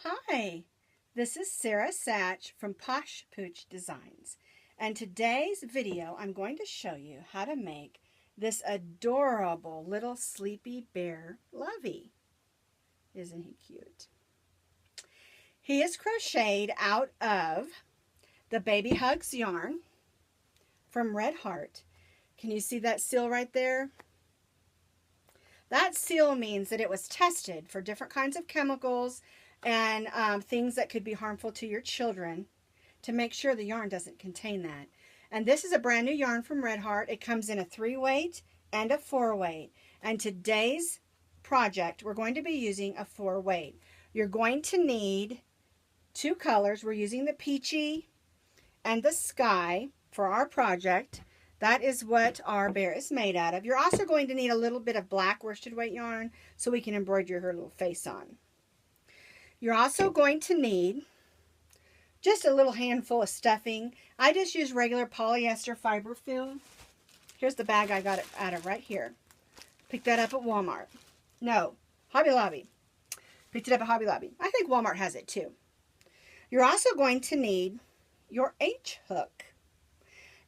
Hi, this is Sarah Satch from Posh Pooch Designs, and today's video I'm going to show you how to make this adorable little sleepy bear Lovey. Isn't he cute? He is crocheted out of the Baby Hugs yarn from Red Heart. Can you see that seal right there? That seal means that it was tested for different kinds of chemicals and things that could be harmful to your children to make sure the yarn doesn't contain that. And this is a brand new yarn from Red Heart. It comes in a 3-weight and a 4-weight. And today's project, we're going to be using a 4-weight. You're going to need 2 colors. We're using the peachy and the sky for our project. That is what our bear is made out of. You're also going to need a little bit of black worsted weight yarn so we can embroider her little face on. You're also going to need just a little handful of stuffing. I just use regular polyester fiber film. Here's the bag I got it out of right here. Picked that up at Walmart. No, Hobby Lobby. Picked it up at Hobby Lobby. I think Walmart has it too. You're also going to need your H hook.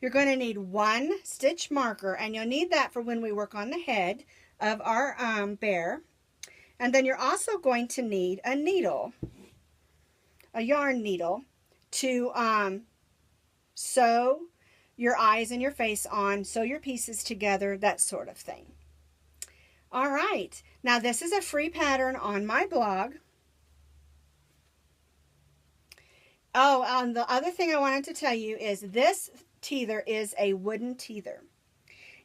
You're going to need 1 stitch marker, and you'll need that for when we work on the head of our bear. And then you're also going to need a needle, a yarn needle, to sew your eyes and your face on, sew your pieces together, that sort of thing. All right, now this is a free pattern on my blog. Oh, and the other thing I wanted to tell you is this teether is a wooden teether,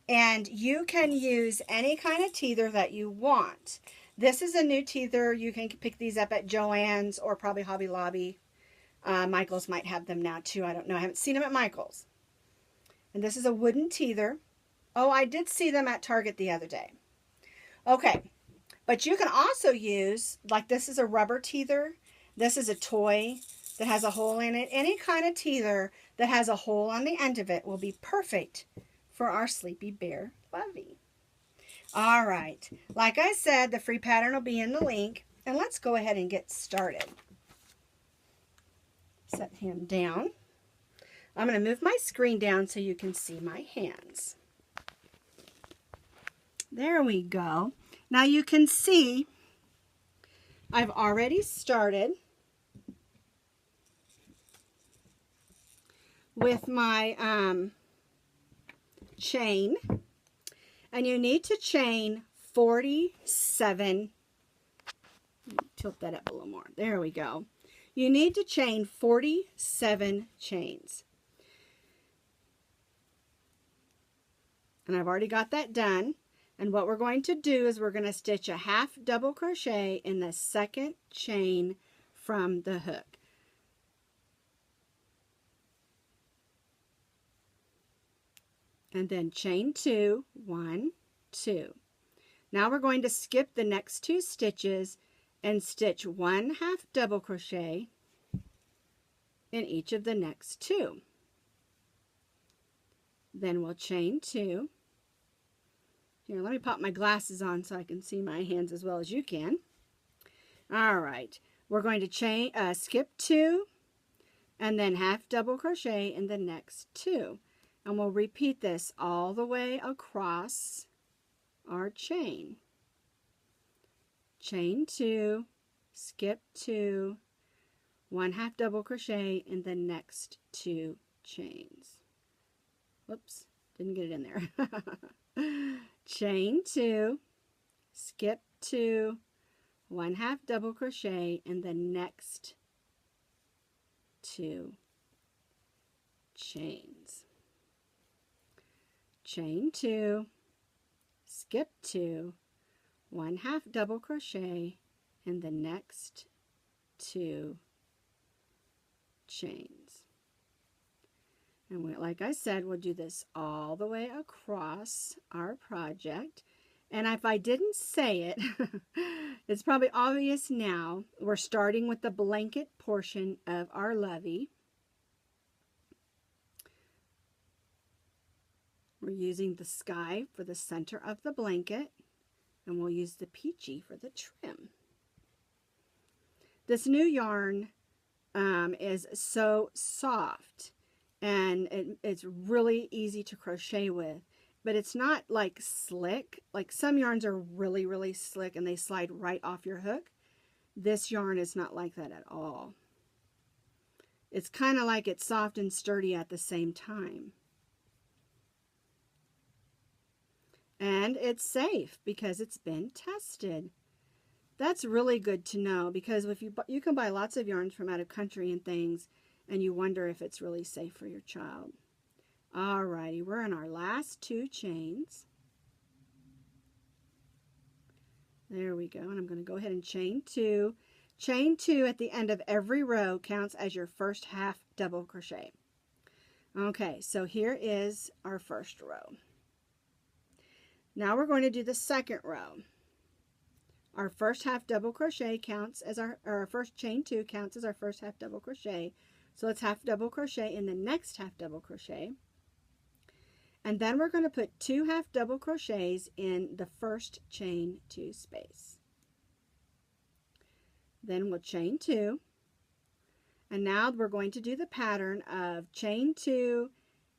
and you can use any kind of teether that you want. This is a new teether. You can pick these up at Joann's or probably Hobby Lobby. Michael's might have them now too. I don't know. I haven't seen them at Michael's. And this is a wooden teether. Oh, I did see them at Target the other day. Okay, but you can also use, like this is a rubber teether. This is a toy that has a hole in it. Any kind of teether that has a hole on the end of it will be perfect for our sleepy bear Lovey. All right, like I said, the free pattern will be in the link, and let's go ahead and get started. Set him down. I'm going to move my screen down so you can see my hands. There we go. Now you can see I've already started with my chain, and you need to chain 47. Tilt that up a little more. There we go. You need to chain 47 chains. And I've already got that done. And what we're going to do is we're going to stitch a half double crochet in the 2nd chain from the hook. And then chain 2, 1, 2. Now we're going to skip the next 2 stitches and stitch 1 half double crochet in each of the next 2. Then we'll chain 2. Here, let me pop my glasses on so I can see my hands as well as you can. All right, we're going to skip 2 and then half double crochet in the next 2. And we'll repeat this all the way across our chain. Chain 2, skip 2, 1 half double crochet in the next 2 chains. Whoops, didn't get it in there. Chain 2, skip 2, 1 half double crochet in the next 2 chains. Chain 2, skip 2, 1 half double crochet in the next 2 chains. And like I said, we'll do this all the way across our project. And if I didn't say it, it's probably obvious now. We're starting with the blanket portion of our Lovey. We're using the sky for the center of the blanket, and we'll use the peachy for the trim. This new yarn is so soft, and it's really easy to crochet with, but it's not like slick. Like some yarns are really, really slick and they slide right off your hook. This yarn is not like that at all. It's kind of like it's soft and sturdy at the same time. And it's safe because it's been tested. That's really good to know, because if you can buy lots of yarns from out of country and things, and you wonder if it's really safe for your child. Alrighty, we're in our last 2 chains. There we go, and I'm going to go ahead and chain 2. Chain 2 at the end of every row counts as your first half double crochet. Okay, so here is our first row. Now we're going to do the second row. Our first half double crochet counts as our first chain 2 counts as our first half double crochet. So let's half double crochet in the next half double crochet. And then we're going to put 2 half double crochets in the first chain 2 space. Then we'll chain 2. And now we're going to do the pattern of chain 2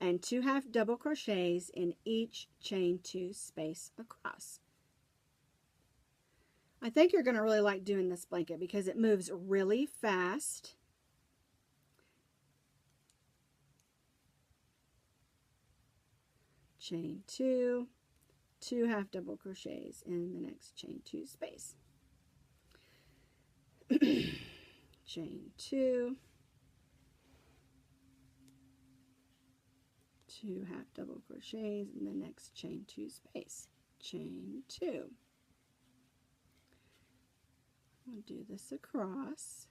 and 2 half double crochets in each chain 2 space across. I think you're going to really like doing this blanket because it moves really fast. Chain 2, 2 half double crochets in the next chain 2 space. Chain 2, 2 half double crochets in the next chain 2 space. Chain 2. We'll do this across.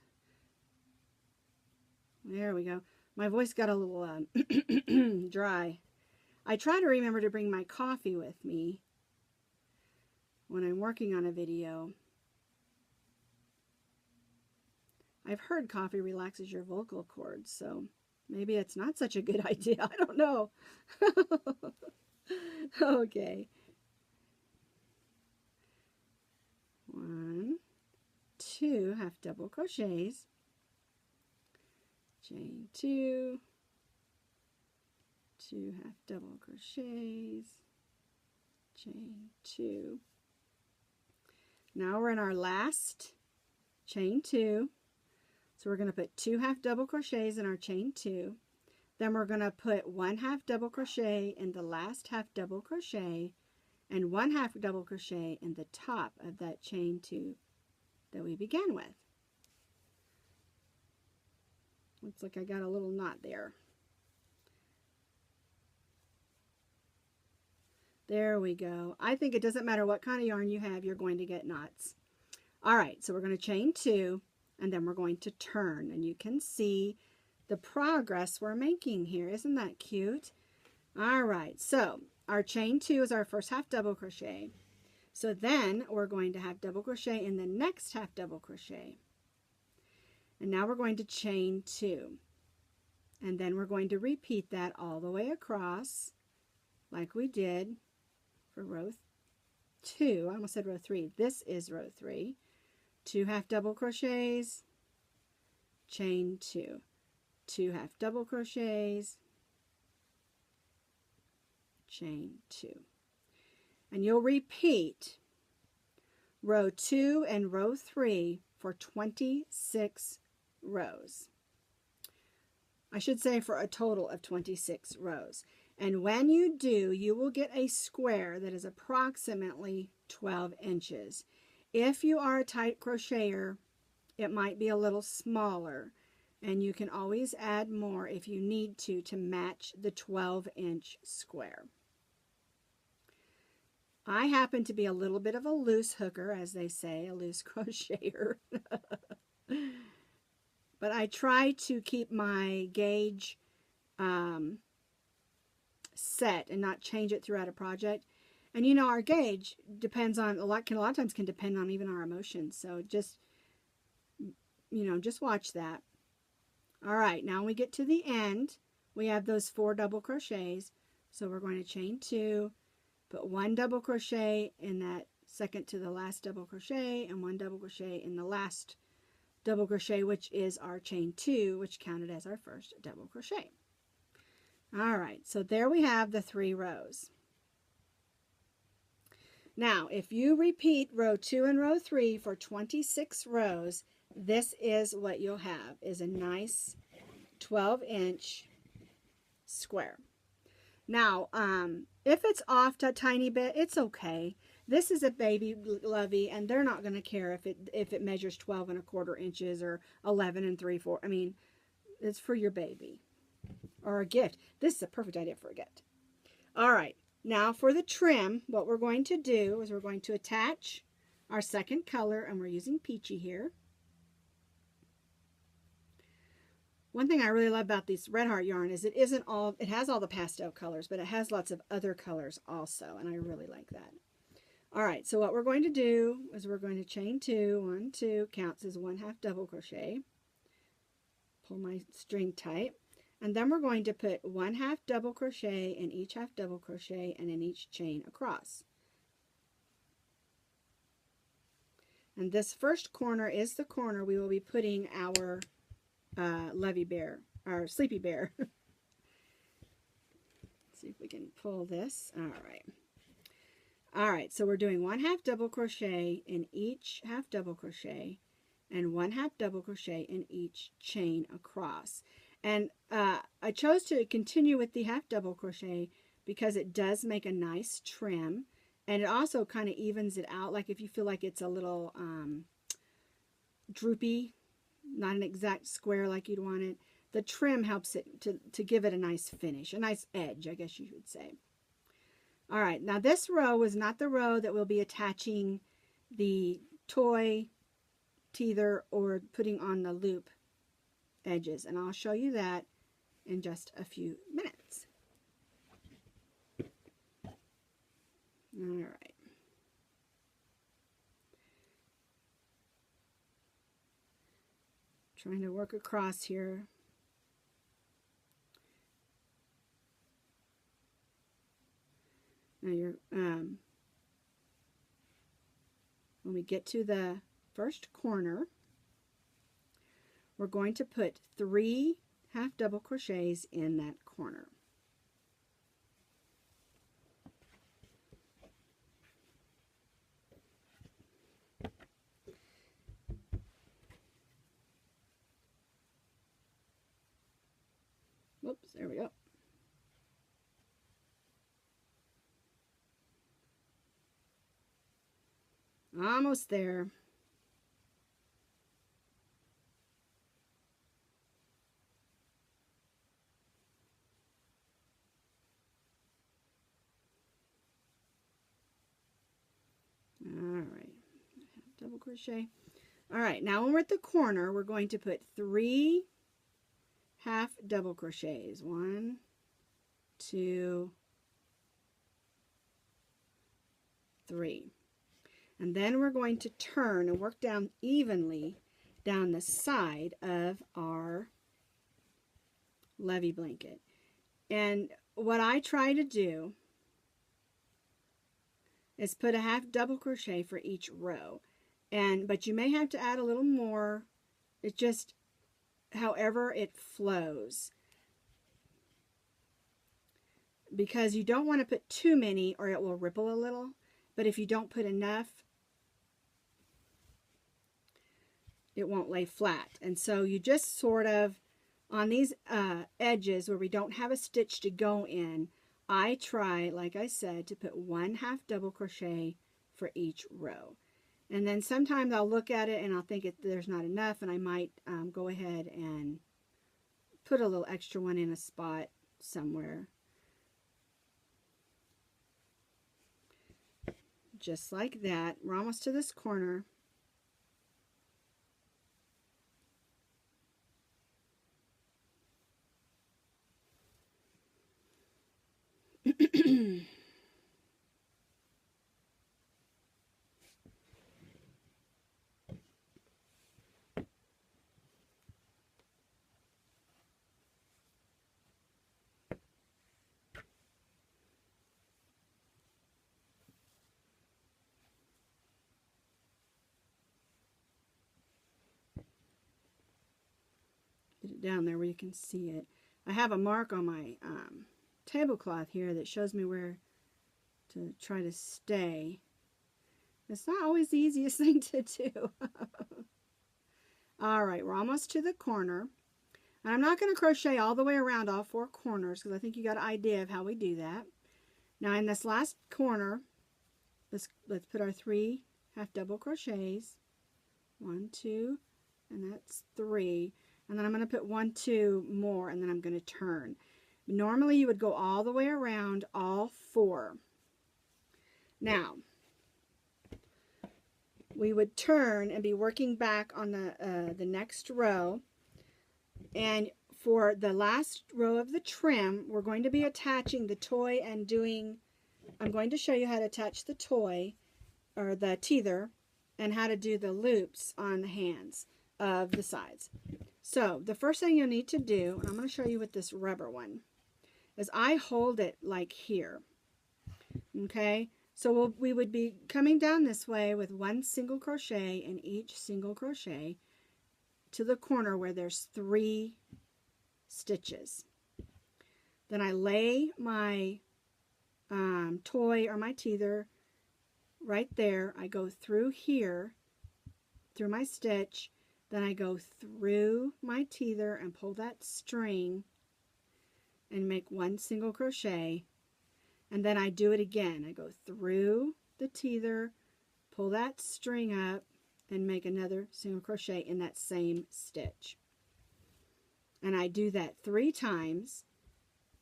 There we go. My voice got a little dry. I try to remember to bring my coffee with me when I'm working on a video. I've heard coffee relaxes your vocal cords, so maybe it's not such a good idea. I don't know. Okay. 1, 2 half double crochets. Chain 2. 2 half double crochets, chain 2. Now we're in our last chain 2. So we're going to put 2 half double crochets in our chain 2. Then we're going to put 1 half double crochet in the last half double crochet and 1 half double crochet in the top of that chain 2 that we began with. Looks like I got a little knot there. There we go. I think it doesn't matter what kind of yarn you have, you're going to get knots. All right, so we're going to chain 2, and then we're going to turn. And you can see the progress we're making here. Isn't that cute? All right, so our chain 2 is our first half double crochet. So then we're going to have double crochet in the next half double crochet. And now we're going to chain 2. And then we're going to repeat that all the way across like we did for row 2. I almost said row 3. This is row 3. 2 half double crochets, chain 2. 2 half double crochets, chain 2. And you'll repeat row 2 and row 3 for 26 rows. I should say for a total of 26 rows. And when you do, you will get a square that is approximately 12 inches. If you are a tight crocheter, it might be a little smaller, and you can always add more if you need to match the 12-inch square. I happen to be a little bit of a loose hooker, as they say, a loose crocheter. But I try to keep my gauge set and not change it throughout a project. And you know, our gauge depends on a lot of times can depend on even our emotions. So just, you know, just watch that. All right, now when we get to the end, we have those 4 double crochets. So we're going to chain 2, put 1 double crochet in that second to the last double crochet, and 1 double crochet in the last double crochet, which is our chain 2, which counted as our first double crochet. All right, so there we have the 3 rows. Now, if you repeat row 2 and row 3 for 26 rows, this is what you'll have, is a nice 12-inch square. Now, if it's off a tiny bit, it's okay. This is a baby lovey, and they're not going to care if it measures 12 1/4 inches or 11 3/4. I mean, it's for your baby or a gift. This is a perfect idea for a gift. All right, now for the trim, what we're going to do is we're going to attach our second color, and we're using Peachy here. One thing I really love about this Red Heart yarn is it has all the pastel colors, but it has lots of other colors also, and I really like that. All right, so what we're going to do is we're going to chain 2, 1, 2, counts as 1/2 double crochet. Pull my string tight, and then we're going to put 1/2 double crochet in each half double crochet and in each chain across. And this first corner is the corner we will be putting our Lovey Bear, our Sleepy Bear. See if we can pull this. All right, so we're doing 1/2 double crochet in each half double crochet and 1/2 double crochet in each chain across. And I chose to continue with the half double crochet because it does make a nice trim, and it also kind of evens it out. Like if you feel like it's a little droopy, not an exact square like you'd want it, the trim helps it to give it a nice finish, a nice edge, I guess you would say. All right, now this row is not the row that we'll be attaching the toy teether or putting on the loop edges, and I'll show you that in just a few minutes. All right. Trying to work across here. Now when we get to the first corner, we're going to put 3 half double crochets in that corner. Whoops, there we go. Almost there. All right, double crochet. All right, now when we're at the corner, we're going to put 3 half double crochets. 1, 2, 3. And then we're going to turn and work down evenly down the side of our Lovey blanket. And what I try to do is put a half double crochet for each row. But you may have to add a little more. It just, however it flows. Because you don't want to put too many or it will ripple a little. But if you don't put enough, it won't lay flat. And so you just sort of, on these edges where we don't have a stitch to go in, I try, like I said, to put 1 half double crochet for each row. And then sometimes I'll look at it and I'll think there's not enough, and I might go ahead and put a little extra one in a spot somewhere. Just like that. We're almost to this corner. down there where you can see it. I have a mark on my tablecloth here that shows me where to try to stay. It's not always the easiest thing to do. All right, we're almost to the corner. And I'm not going to crochet all the way around all 4 corners because I think you got an idea of how we do that. Now in this last corner, let's put our 3 half double crochets. 1, 2, and that's 3. And then I'm going to put 1, 2 more, and then I'm going to turn. Normally you would go all the way around all 4. Now, we would turn and be working back on the next row. And for the last row of the trim, we're going to be attaching the toy and I'm going to show you how to attach the toy, or the teether, and how to do the loops on the hands of the sides. So the first thing you'll need to do, and I'm going to show you with this rubber one, is I hold it like here. Okay, so we would be coming down this way with 1 single crochet in each single crochet to the corner where there's 3 stitches. Then I lay my toy or my teether right there. I go through here, through my stitch, then I go through my teether and pull that string and make 1 single crochet, and then I do it again. I go through the teether, pull that string up, and make another single crochet in that same stitch. And I do that 3 times.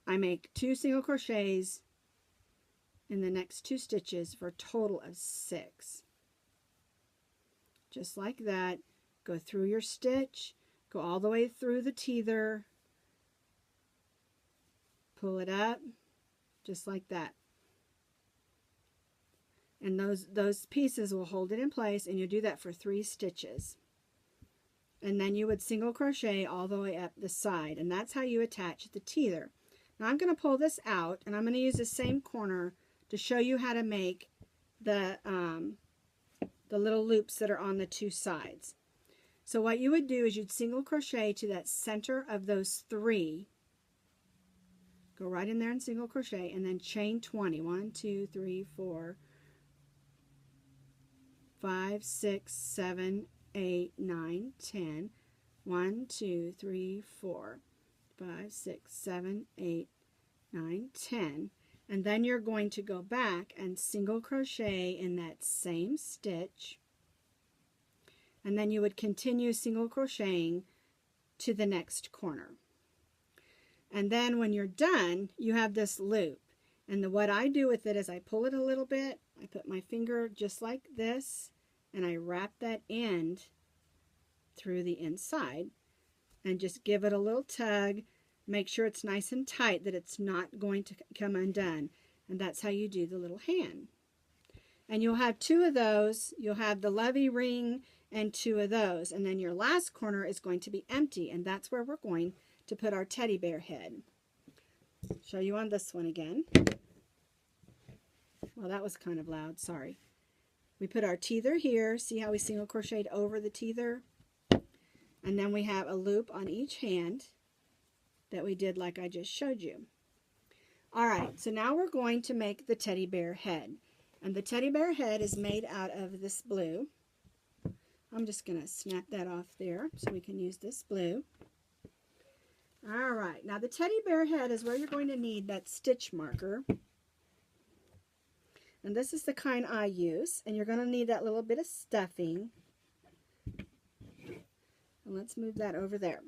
I make 2 single crochets in the next 2 stitches for a total of 6. Just like that. Go through your stitch, go all the way through the teether, pull it up, just like that. And those pieces will hold it in place, and you do that for 3 stitches. And then you would single crochet all the way up the side, and that's how you attach the teether. Now I'm going to pull this out, and I'm going to use the same corner to show you how to make the little loops that are on the 2 sides. So what you would do is you'd single crochet to that center of those 3. Go right in there and single crochet, and then chain 20. 1, 2, 3, 4, 5, 6, 7, 8, 9, 10. 1, 2, 3, 4, 5, 6, 7, 8, 9, 10. And then you're going to go back and single crochet in that same stitch. And then you would continue single crocheting to the next corner. And then when you're done, you have this loop. And what I do with it is I pull it a little bit, I put my finger just like this, and I wrap that end through the inside and just give it a little tug. Make sure it's nice and tight, that it's not going to come undone. And that's how you do the little hand. And you'll have 2 of those. You'll have the lovey ring and 2 of those. And then your last corner is going to be empty, and that's where we're going to put our teddy bear head. Show you on this one again. Well, that was kind of loud, sorry. We put our teether here. See how we single crocheted over the teether? And then we have a loop on each hand that we did like I just showed you. Alright, so now we're going to make the teddy bear head. And the teddy bear head is made out of this blue. I'm just going to snap that off there so we can use this blue. Alright, now the teddy bear head is where you're going to need that stitch marker. And this is the kind I use. And you're going to need that little bit of stuffing. And let's move that over there.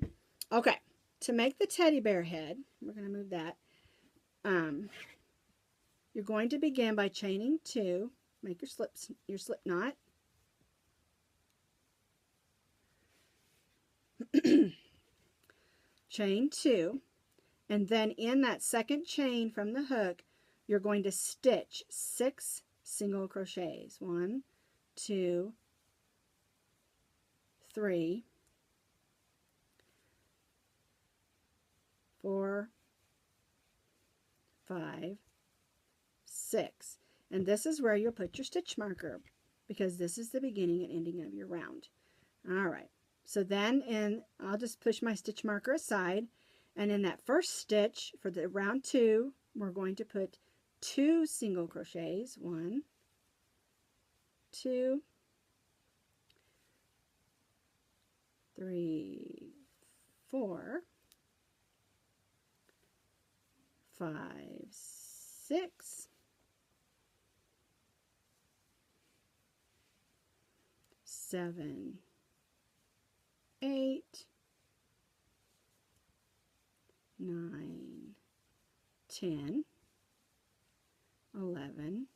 Okay, to make the teddy bear head, we're going to move that. You're going to begin by chaining 2. Make your slip knot. Chain 2, and then in that second chain from the hook, you're going to stitch 6 single crochets. 1, 2, 3, 4, 5, 6. And this is where you'll put your stitch marker, because this is the beginning and ending of your round. All right. So then I'll just push my stitch marker aside, and in that first stitch for the round 2, we're going to put 2 single crochets, 1, 2, 3, 4, 5, 6, 7, 8, 9, 10, 11,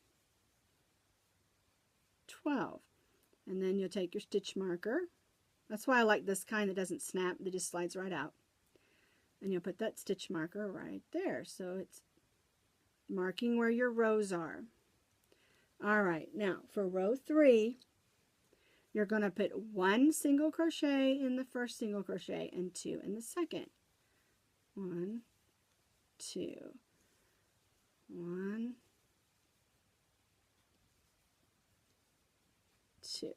12. And then you'll take your stitch marker. That's why I like this kind that doesn't snap, that just slides right out. And you'll put that stitch marker right there. So it's marking where your rows are. All right, now for row 3, you're going to put 1 single crochet in the first single crochet and 2 in the second. 1, 2, 1, 2,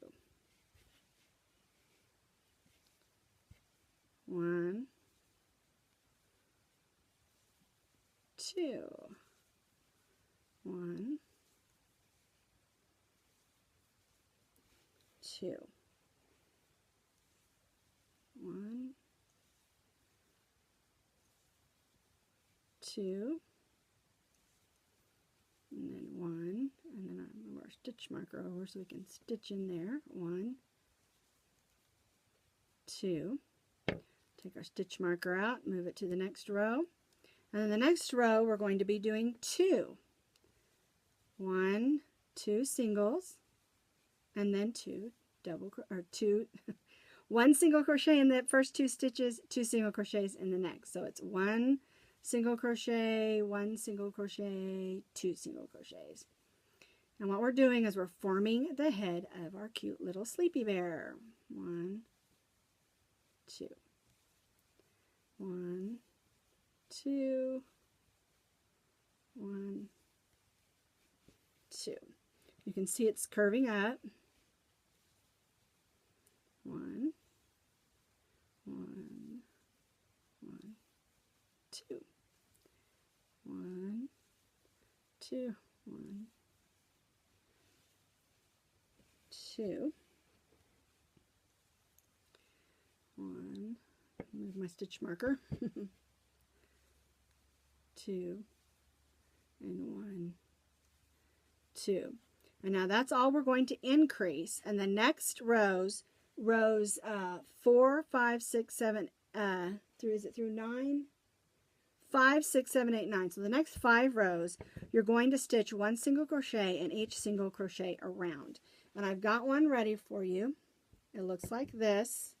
1, 2, 1, 2, 1, 2, and then 1, and then I'll move our stitch marker over so we can stitch in there. 1, 2, take our stitch marker out, move it to the next row, and then the next row we're going to be doing 2. 1, 2 singles, and then 2 double or 2 1 single crochet in the first 2 stitches, 2 single crochets in the next. So it's 1 single crochet, 1 single crochet, 2 single crochets. And what we're doing is we're forming the head of our cute little sleepy bear. 1, 2, 1, 2, 1, 2. You can see it's curving up. 1, 1, 1, 2, 1, 2, 1, 2, 1, move my stitch marker, 2, and 1, 2. And now that's all we're going to increase. And the next rows 4, 5, 6, 7, through 9? 5, 6, 7, 8, 9. So the next 5 rows, you're going to stitch 1 single crochet in each single crochet around. And I've got one ready for you. It looks like this.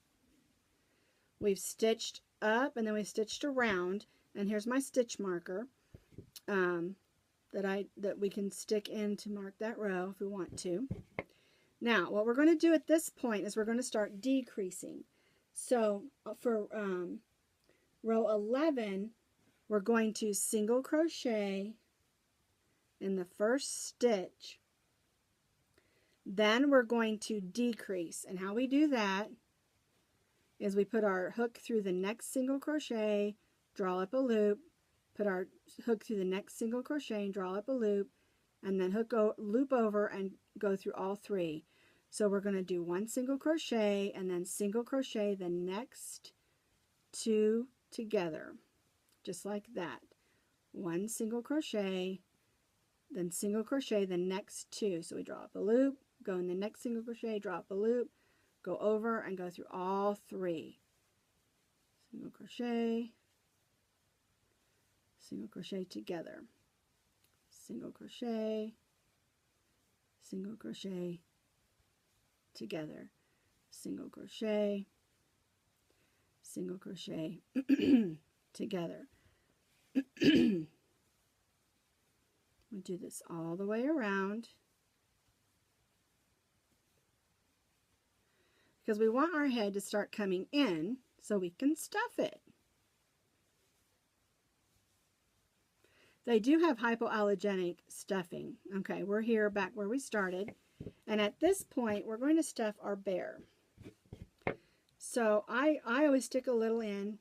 We've stitched up and then we stitched around. And here's my stitch marker that we can stick in to mark that row if we want to. Now, what we're going to do at this point is we're going to start decreasing. So for row 11, we're going to single crochet in the first stitch. Then we're going to decrease. And how we do that is we put our hook through the next single crochet, draw up a loop, put our hook through the next single crochet and draw up a loop, and then loop over and go through all 3. So we're going to do 1 single crochet and then single crochet the next 2 together, just like that. 1 single crochet, then single crochet the next 2. So we draw up a loop, go in the next single crochet, draw up a loop, go over and go through all 3. Single crochet together. Single crochet together. Single crochet together. We do this all the way around because we want our head to start coming in so we can stuff it. They do have hypoallergenic stuffing. Okay, we're here back where we started. And at this point, we're going to stuff our bear. So I always stick a little in,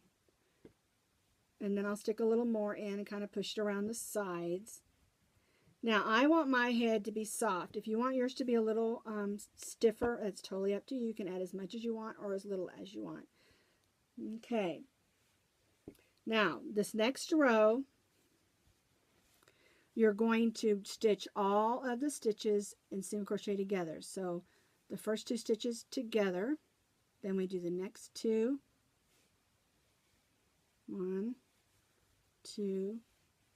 and then I'll stick a little more in and kind of push it around the sides. Now I want my head to be soft. If you want yours to be a little stiffer, it's totally up to you. You can add as much as you want or as little as you want. Okay. Now this next row, you're going to stitch all of the stitches in single crochet together. So the first 2 stitches together, then we do the next 2, 1, 2,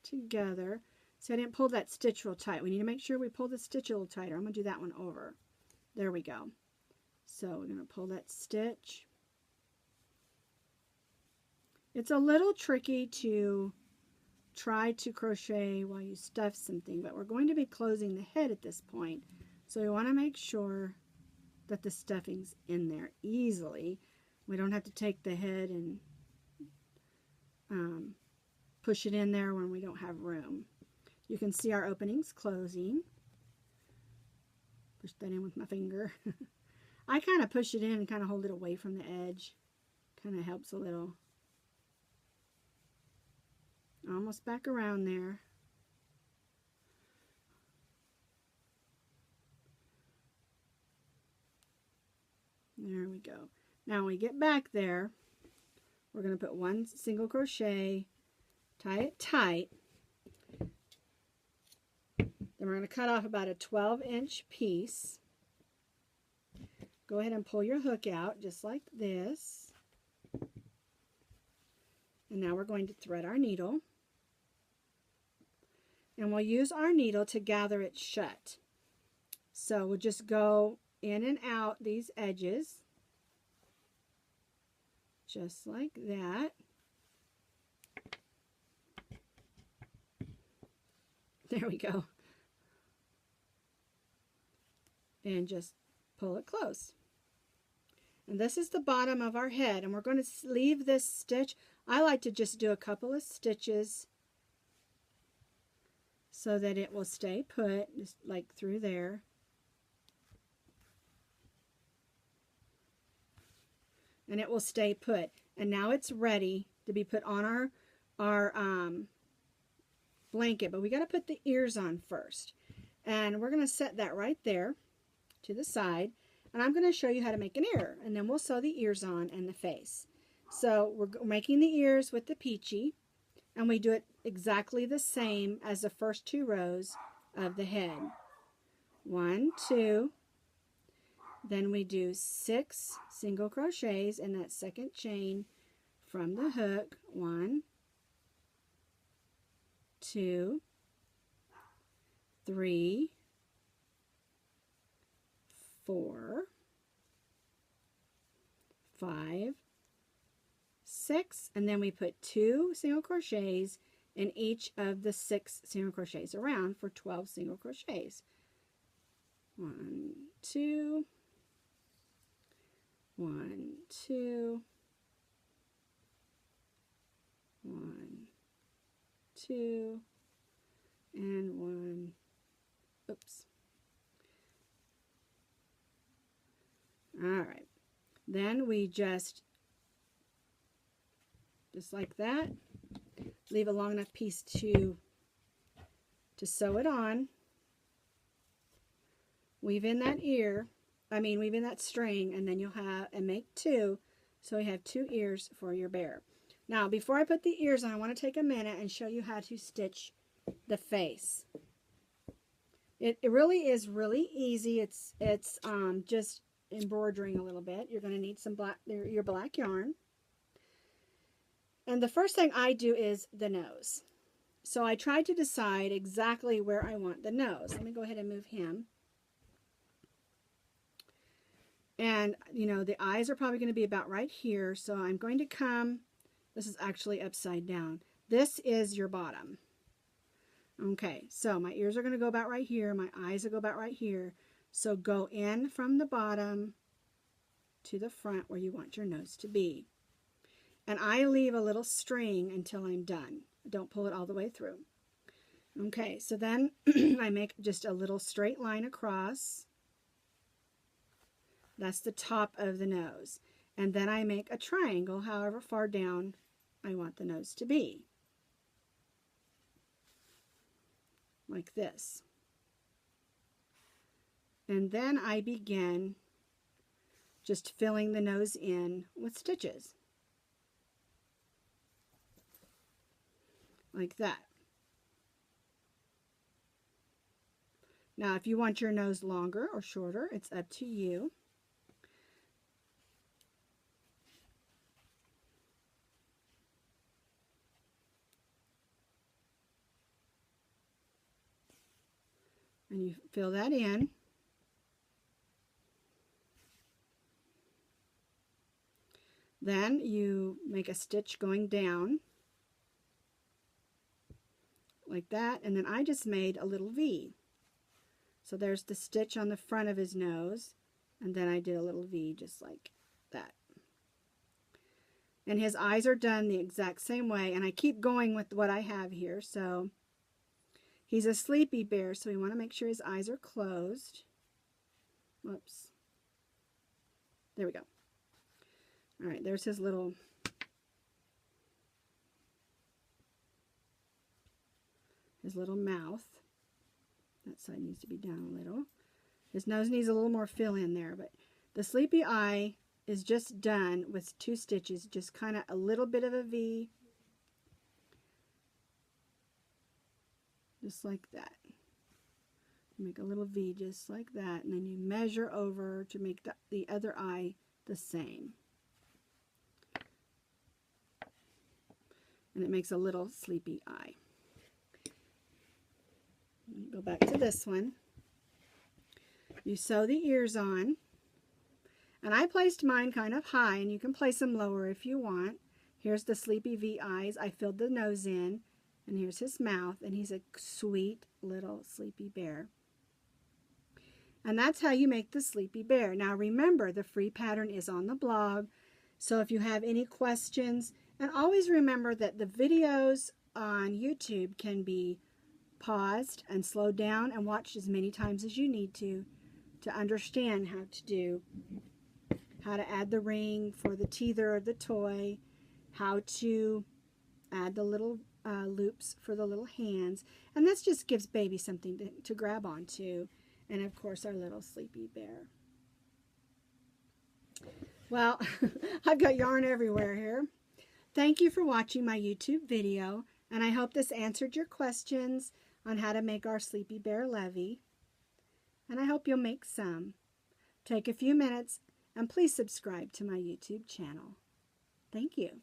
together. So I didn't pull that stitch real tight. We need to make sure we pull the stitch a little tighter. I'm going to do that one over. There we go. So we're going to pull that stitch. It's a little tricky to try to crochet while you stuff something, but we're going to be closing the head at this point. So we want to make sure that the stuffing's in there easily. We don't have to take the head and push it in there when we don't have room. You can see our openings closing. Push that in with my finger. I kind of push it in and kind of hold it away from the edge. Kind of helps a little. Almost back around there. There we go. Now when we get back there, we're going to put 1 single crochet, tie it tight. Then we're going to cut off about a 12-inch piece. Go ahead and pull your hook out just like this. And now we're going to thread our needle. And we'll use our needle to gather it shut. So we'll just go in and out these edges. Just like that. There we go. And just pull it close. And this is the bottom of our head. And we're going to leave this stitch. I like to just do a couple of stitches so that it will stay put, just like through there. And it will stay put. And now it's ready to be put on our blanket. But we got to put the ears on first. And we're going to set that right there to the side. And I'm going to show you how to make an ear. And then we'll sew the ears on and the face. So we're making the ears with the peachy. And we do it exactly the same as the first 2 rows of the head. 1, 2. Then we do 6 single crochets in that second chain from the hook. 1, 2, 3, 4, 5, 6, and then we put 2 single crochets in each of the 6 single crochets around for 12 single crochets. 1, 2, 1, 2, 1, 2, and 1. Oops. All right. Then we just like that, leave a long enough piece to sew it on. Weave in that weave in that string, and then you'll have, and make 2, so you have 2 ears for your bear. Now, before I put the ears on, I want to take a minute and show you how to stitch the face. It really is really easy. It's just embroidering a little bit. You're going to need some your black yarn. And the first thing I do is the nose. So I tried to decide exactly where I want the nose. Let me go ahead and move him. And, you know, the eyes are probably going to be about right here. So I'm going to come, this is actually upside down. This is your bottom. Okay, so my ears are going to go about right here. My eyes will go about right here. So go in from the bottom to the front where you want your nose to be. And I leave a little string until I'm done. Don't pull it all the way through. Okay, so then I make just a little straight line across. That's the top of the nose. And then I make a triangle however far down I want the nose to be. Like this. And then I begin just filling the nose in with stitches. Like that. Now, if you want your nose longer or shorter, it's up to you. And you fill that in. Then you make a stitch going down like that, and then I just made a little V. So there's the stitch on the front of his nose, and then I did a little V just like that. And his eyes are done the exact same way, and I keep going with what I have here. So he's a sleepy bear, so we want to make sure his eyes are closed. Whoops. There we go. All right, there's his little mouth. That side needs to be down a little. His nose needs a little more fill in there, but the sleepy eye is just done with 2 stitches, just kind of a little bit of a V, just like that. Make a little V just like that, and then you measure over to make the other eye the same. And it makes a little sleepy eye. Go back to this one. You sew the ears on, and I placed mine kind of high, and you can place them lower if you want. Here's the sleepy V eyes. I filled the nose in, and here's his mouth, and he's a sweet little sleepy bear. And that's how you make the sleepy bear. Now remember, the free pattern is on the blog, so if you have any questions, and always remember that the videos on YouTube can be paused and slowed down and watched as many times as you need to understand how to add the ring for the teether or the toy, how to add the little loops for the little hands, and this just gives baby something to grab onto, and of course our little sleepy bear. Well, I've got yarn everywhere here. Thank you for watching my YouTube video, and I hope this answered your questions on how to make our sleepy bear Lovey, and I hope you'll make some. Take a few minutes and please subscribe to my YouTube channel. Thank you.